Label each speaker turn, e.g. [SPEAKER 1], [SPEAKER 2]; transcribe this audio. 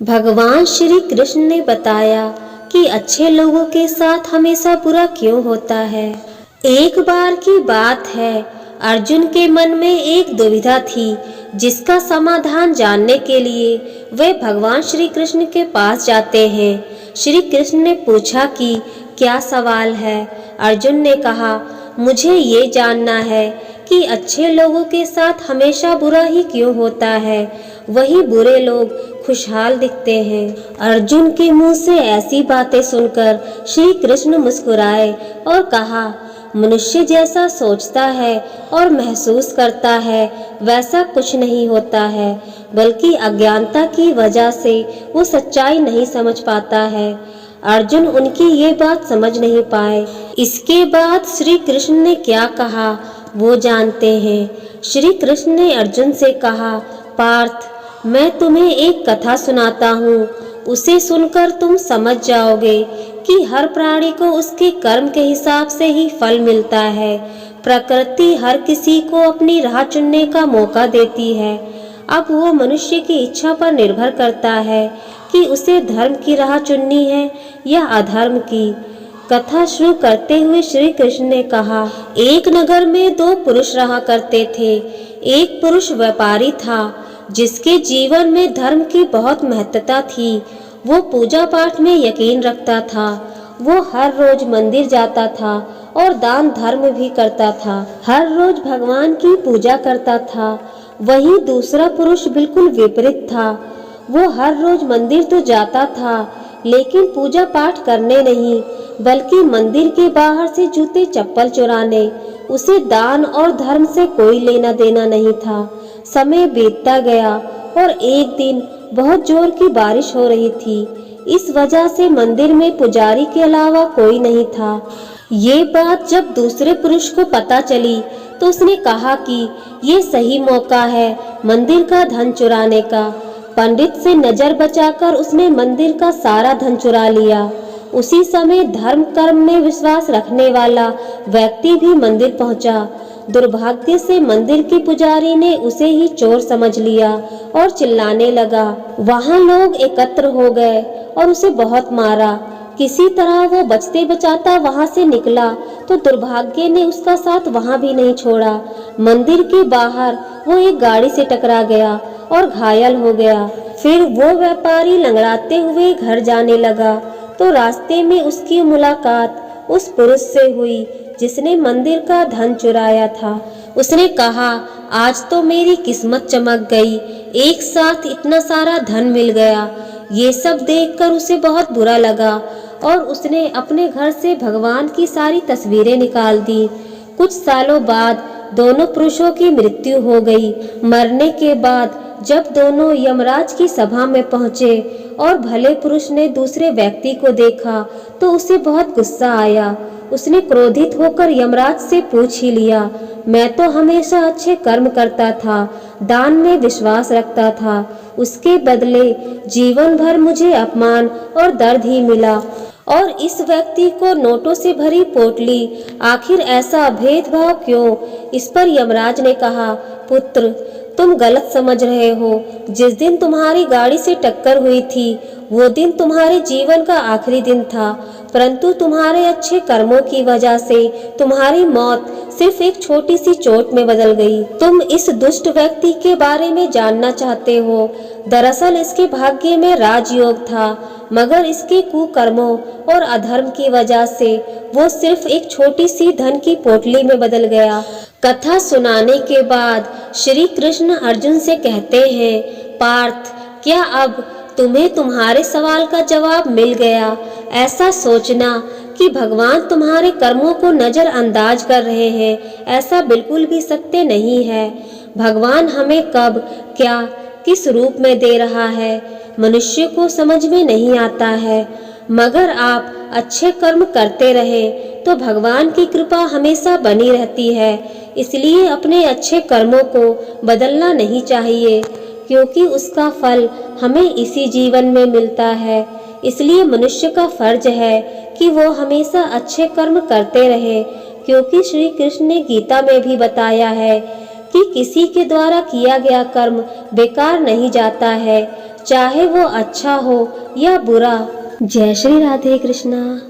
[SPEAKER 1] भगवान श्री कृष्ण ने बताया कि अच्छे लोगों के साथ हमेशा बुरा क्यों होता है। एक बार की बात है, अर्जुन के मन में एक दुविधा थी, जिसका समाधान जानने के लिए वे भगवान श्री कृष्ण के पास जाते हैं। श्री कृष्ण ने पूछा कि क्या सवाल है। अर्जुन ने कहा, मुझे ये जानना है कि अच्छे लोगों के साथ हमेशा बुरा ही क्यों होता है, वही बुरे लोग खुशहाल दिखते हैं। अर्जुन के मुंह से ऐसी बातें सुनकर श्री कृष्ण मुस्कुराए और कहा, मनुष्य जैसा सोचता है और महसूस करता है वैसा कुछ नहीं होता है, बल्कि अज्ञानता की वजह से वो सच्चाई नहीं समझ पाता है। अर्जुन उनकी ये बात समझ नहीं पाए। इसके बाद श्री कृष्ण ने क्या कहा वो जानते हैं। श्री कृष्ण ने अर्जुन से कहा, पार्थ, मैं तुम्हें एक कथा सुनाता हूँ, उसे सुनकर तुम समझ जाओगे कि हर प्राणी को उसके कर्म के हिसाब से ही फल मिलता है। प्रकृति हर किसी को अपनी राह चुनने का मौका देती है। अब वो मनुष्य की इच्छा पर निर्भर करता है कि उसे धर्म की राह चुननी है या अधर्म की। कथा शुरू करते हुए श्री कृष्ण ने कहा, एक नगर में दो पुरुष रहा करते थे। एक पुरुष व्यापारी था, जिसके जीवन में धर्म की बहुत महत्वता थी। वो पूजा पाठ में यकीन रखता था। वो हर रोज मंदिर जाता था और दान धर्म भी करता था। हर रोज भगवान की पूजा करता था। वहीं दूसरा पुरुष बिल्कुल विपरीत था। वो हर रोज मंदिर तो जाता था, लेकिन पूजा पाठ करने नहीं, बल्कि मंदिर के बाहर से जूते चप्पल चुराने। उसे दान और धर्म से कोई लेना देना नहीं था। समय बीतता गया और एक दिन बहुत जोर की बारिश हो रही थी। इस वजह से मंदिर में पुजारी के अलावा कोई नहीं था। ये बात जब दूसरे पुरुष को पता चली तो उसने कहा कि ये सही मौका है मंदिर का धन चुराने का। पंडित से नजर बचाकर उसने मंदिर का सारा धन चुरा लिया। उसी समय धर्म कर्म में विश्वास रखने वाला व्यक्ति भी मंदिर पहुंचा। दुर्भाग्य से मंदिर के पुजारी ने उसे ही चोर समझ लिया और चिल्लाने लगा। वहां लोग एकत्र हो गए और उसे बहुत मारा। किसी तरह वो बचते बचाता वहां से निकला तो दुर्भाग्य ने उसका साथ वहां भी नहीं छोड़ा। मंदिर के बाहर वो एक गाड़ी से टकरा गया और घायल हो गया। फिर वो व्यापारी लंगड़ाते हुए घर जाने लगा तो रास्ते में उसकी मुलाकात उस पुरुष से हुई जिसने मंदिर का धन चुराया था। उसने कहा, आज तो मेरी किस्मत चमक गई, एक साथ इतना सारा धन मिल गया। ये सब देखकर उसे बहुत बुरा लगा और उसने अपने घर से भगवान की सारी तस्वीरें निकाल दी। कुछ सालों बाद दोनों पुरुषों की मृत्यु हो गई। मरने के बाद जब दोनों यमराज की सभा में पहुंचे और भले पुरुष ने दूसरे व्यक्ति को देखा तो उसे बहुत गुस्सा आया। उसने क्रोधित होकर यमराज से पूछ ही लिया, मैं तो हमेशा अच्छे कर्म करता था, दान में विश्वास रखता था, उसके बदले जीवन भर मुझे अपमान और दर्द ही मिला। और इस व्यक्ति को नोटों से भरी पोटली, आखिर ऐसा भेदभाव क्यों? इस पर यमराज ने कहा, पुत्र, तुम गलत समझ रहे हो। जिस दिन तुम्हारी गाड़ी से टक्कर हुई थी वो दिन तुम्हारे जीवन का आखिरी दिन था, परंतु तुम्हारे अच्छे कर्मों की वजह से तुम्हारी मौत सिर्फ एक छोटी सी चोट में बदल गई। तुम इस दुष्ट व्यक्ति के बारे में जानना चाहते हो। दरअसल इसके भाग्य में राजयोग था, मगर इसके कुकर्मों और अधर्म की वजह से वो सिर्फ एक छोटी सी धन की पोटली में बदल गया। कथा सुनाने के बाद श्री कृष्ण अर्जुन से कहते हैं, पार्थ, क्या अब तुम्हें तुम्हारे सवाल का जवाब मिल गया? ऐसा सोचना कि भगवान तुम्हारे कर्मों को नजरअंदाज कर रहे हैं, ऐसा बिल्कुल भी सत्य नहीं है। भगवान हमें कब, क्या, किस रूप में दे रहा है, मनुष्य को समझ में नहीं आता है। मगर आप अच्छे कर्म करते रहे तो भगवान की कृपा हमेशा बनी रहती है। इसलिए अपने अच्छे कर्मों को बदलना नहीं चाहिए, क्योंकि उसका फल हमें इसी जीवन में मिलता है। इसलिए मनुष्य का फर्ज है कि वो हमेशा अच्छे कर्म करते रहे, क्योंकि श्री कृष्ण ने गीता में भी बताया है कि किसी के द्वारा किया गया कर्म बेकार नहीं जाता है। चाहे वो अच्छा हो या बुरा। जय श्री राधे कृष्णा।